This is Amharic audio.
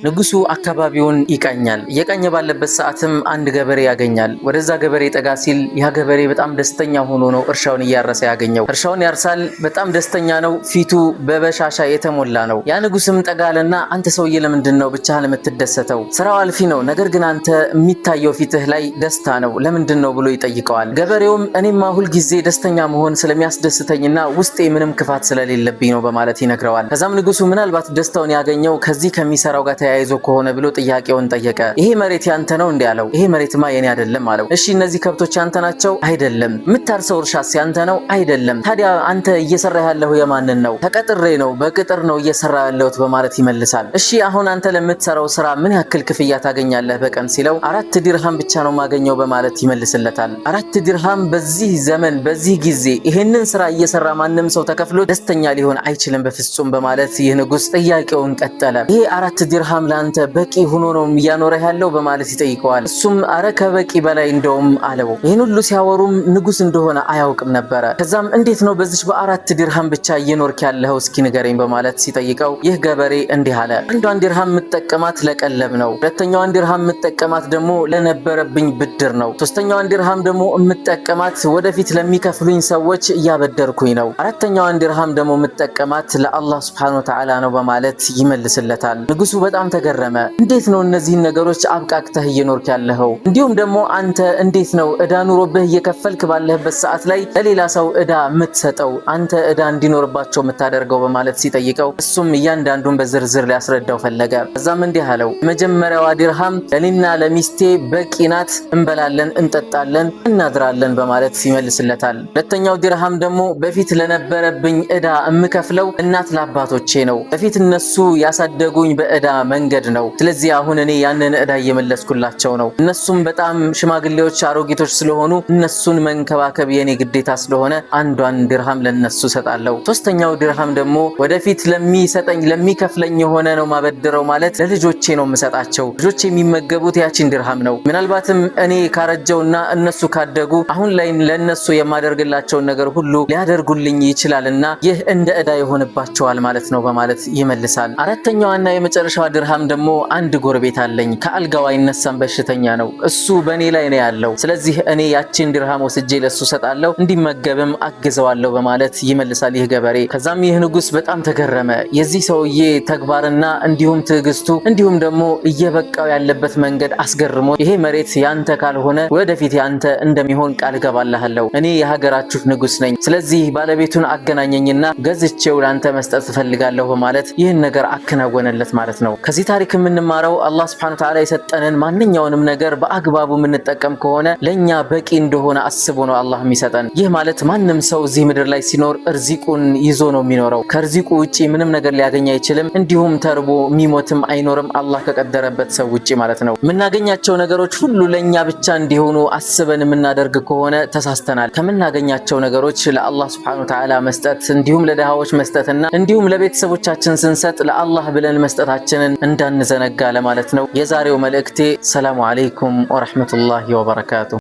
ንጉሱ አካባቢውን ይቃኛል። የቃኘ ባለበት ሰዓትም አንድ ገበሬ ያገኛል። ወደዛ ገበሬ ጠጋ ሲል ያ ገበሬ በጣም ደስተኛ ሆኖ ነው እርሻውን እያረሰ ያገኘው። እርሻውን ያርሳል፣ በጣም ደስተኛ ነው፣ ፊቱ በበሻሻ የተሞላ ነው። ያ ንጉስም ጠጋለና አንተ ሰውዬ ለምንድን ነው ብቻህን የምትደሰተው? ስራው አልፊ ነው፣ ነገር ግን አንተ የሚታየው ፊትህ ላይ ደስታ ነው፣ ለምንድን ነው ብሎ ይጠይቀዋል። ገበሬውም እኔማ ሁልጊዜ ደስተኛ መሆን ስለሚያስደስተኝና ውስጤ ምንም ክፋት ስለሌለብኝ ነው በማለት ይነግረዋል። ከዛም ንጉሱ ምናልባት ደስታውን ያገኘው ከዚህ ከሚሰራው ጋር ተያይዞ ከሆነ ብሎ ጥያቄውን ጠየቀ። ይሄ መሬት ያንተ ነው እንዴ አለው። ይሄ መሬትማ የኔ አይደለም አለው። እሺ እነዚህ ከብቶች ያንተ ናቸው? አይደለም። የምታርሰው እርሻስ ያንተ ነው? አይደለም። ታዲያ አንተ እየሰራ ያለው የማንን ነው? ተቀጥሬ ነው፣ በቅጥር ነው እየሰራ ያለሁት በማለት ይመልሳል። እሺ አሁን አንተ ለምትሰራው ስራ ምን ያክል ክፍያ ታገኛለህ በቀን ሲለው 4 ዲርሃም ብቻ ነው ማገኘው በማለት ይመልስለታል። 4 ዲርሃም በዚህ ዘመን በዚህ ጊዜ ይሄንን ስራ እየሰራ ማንም ሰው ተከፍሎ ደስተኛ ሊሆን አይችልም በፍጹም በማለት ይህ ንጉስ ጥያቄውን ቀጠለ። ይሄ 4 ዲርሃም ላንተ በቂ ሆኖ ነው እያኖረህ ያለው በማለት ይጠይቀዋል። እሱም አረ ከበቂ በላይ እንደውም አለው። ይህን ሁሉ ሲያወሩም ንጉስ እንደሆነ አያውቅም ነበረ። ከዛም እንዴት ነው በዚህ በ4 ዲርሃም ብቻ እየኖርክ ያለው እስኪ ንገረኝ በማለት ሲጠይቀው ይህ ገበሬ እንዲህ አለ። አንዷን ዲርሃም የምጠቀማት ለቀለብ ነው፣ ሁለተኛዋን ዲርሃም የምጠቀማት ደግሞ ለነበረብኝ ብድር ነው፣ ሶስተኛዋን ዲርሃም ደግሞ የምጠቀማት ወደፊት ለሚከፍሉኝ ሰዎች እያበደርኩኝ ነው፣ አራተኛዋን ዲርሃም ደግሞ የምጠቀማት ለአላህ Subhanahu Wa Ta'ala ነው በማለት ይመልስለታል። ንጉሱ በጣም ተገረመ። እንዴት ነው እነዚህን ነገሮች አብቃቅተህ እየኖርክ ያለኸው? እንዲሁም ደግሞ አንተ እንዴት ነው እዳ ኑሮብህ እየከፈልክ ባለህበት ሰዓት ላይ ለሌላ ሰው እዳ የምትሰጠው አንተ እዳ እንዲኖርባቸው የምታደርገው በማለት ሲጠይቀው እሱም እያንዳንዱን በዝርዝር ሊያስረዳው ፈለገ። ከዛም እንዲህ አለው፣ መጀመሪያዋ ዲርሃም ለኔና ለሚስቴ በቂ ናት፣ እንበላለን፣ እንጠጣለን፣ እናድራለን በማለት ይመልስለታል። ሁለተኛው ዲርሃም ደግሞ በፊት ለነበረብኝ እዳ የምከፍለው እናት ለአባቶቼ ነው፣ በፊት እነሱ ያሳደጉኝ በእዳ መንገድ ነው። ስለዚህ አሁን እኔ ያንን እዳ እየመለስኩላቸው ነው። እነሱም በጣም ሽማግሌዎች አሮጊቶች ስለሆኑ እነሱን መንከባከብ የኔ ግዴታ ስለሆነ አንዷን ዲርሃም ለነሱ ሰጣለሁ። ሶስተኛው ዲርሃም ደግሞ ወደፊት ለሚሰጠኝ ለሚከፍለኝ የሆነ ነው ማበድረው ማለት ለልጆቼ ነው የምሰጣቸው። ልጆቼ የሚመገቡት ያቺን ዲርሃም ነው። ምናልባትም እኔ ካረጀውና እነሱ ካደጉ አሁን ላይ ለነሱ የማደርግላቸውን ነገር ሁሉ ሊያደርጉልኝ ይችላልና ይህ እንደ እዳ ይሆንባቸዋል ማለት ነው በማለት ይመልሳል። አራተኛዋና የመጨረሻዋ ዲርሃም ደግሞ አንድ ጎረቤት አለኝ፣ ከአልጋው አይነሳም፣ በሽተኛ ነው፣ እሱ በኔ ላይ ነው ያለው። ስለዚህ እኔ ያቺን ዲርሃም ወስጄ ለሱ ሰጣለሁ፣ እንዲመገብም አግዘዋለሁ በማለት ይመልሳል ይህ ገበሬ። ከዛም ይህ ንጉስ በጣም ተገረመ። የዚህ ሰውዬ ተግባርና እንዲሁም ትዕግስቱ እንዲሁም ደግሞ እየበቃው ያለበት መንገድ አስገርሞ ይሄ መሬት ያንተ ካልሆነ ወደፊት ያንተ እንደሚሆን ቃል ገባልሃለሁ፣ እኔ የሀገራችሁ ንጉስ ነኝ፣ ስለዚህ ባለቤቱን አገናኘኝና ገዝቼው ላንተ መስጠት ፈልጋለሁ በማለት ይህን ነገር አከናወነለት ማለት ነው። ከዚህ ታሪክ የምንማረው አላህ Subhanahu Wa Ta'ala የሰጠንን ማንኛውንም ነገር በአግባቡ የምንጠቀም ከሆነ ለኛ በቂ እንደሆነ አስቦ ነው አላህ የሚሰጠን። ይህ ማለት ማንም ሰው እዚህ ምድር ላይ ሲኖር እርዚቁን ይዞ ነው የሚኖረው። ከርዚቁ ውጪ ምንም ነገር ሊያገኝ አይችልም። እንዲሁም ተርቦ የሚሞትም አይኖርም አላህ ከቀደረበት ሰው ውጪ ማለት ነው። የምናገኛቸው ነገሮች ሁሉ ለኛ ብቻ እንዲሆኑ አስበን የምናደርግ ከሆነ ተሳስተናል። ከምናገኛቸው ነገሮች ለአላህ Subhanahu Wa Ta'ala መስጠት እንዲሁም ለድሃዎች መስጠትና እንዲሁም ለቤተሰቦቻችን ስንሰጥ ለአላህ ብለን መስጠታችንን እንዳንዘነጋ ለማለት ነው። የዛሬው መልእክቴ ሰላሙ አለይኩም ወራህመቱላሂ ወበረካቱ።